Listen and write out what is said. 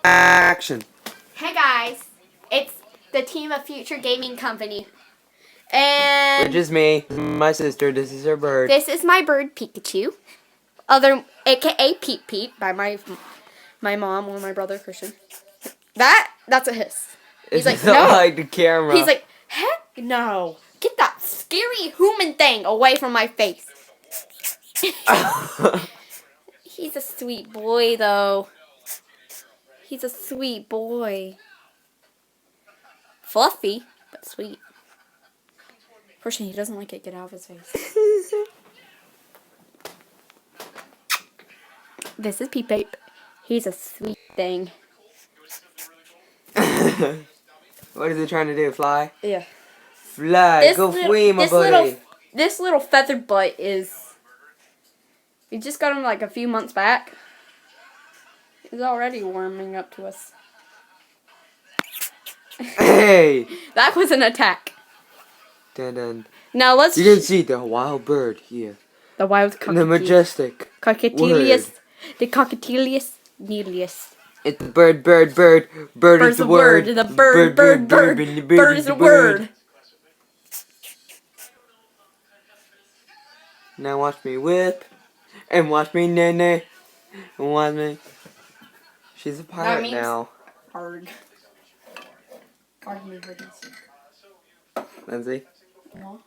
Action. Hey guys, it's the team of Future Gaming Company. And Which is me, my sister, this is her bird. this is my bird Pikachu. AKA Peep Peep by my mom or my brother Christian. That's a hiss. He's like, It's not no. like the camera. He's like, heck no. Get that scary human thing away from my face. He's a sweet boy though. He's a sweet boy. Fluffy, but sweet. Fortunately, he doesn't like it. Get out of his face. This is Peep Peep. He's a sweet thing. What is it trying to do? Fly? Yeah. Fly. Go free, my buddy. This little feathered butt is... We just got him like a few months back. He's already warming up to us. Hey! That was an attack. Dun, dun. Now let's... You can see the wild bird here. The wild cockatiel. The majestic Cockatielius. word. The Cockatielius Nelius. It's the bird. Bird is the word. The bird. Bird is the word. Now watch me whip. And watch me nay. And watch me. She's a pirate means- now. Arg. Lindsay? No.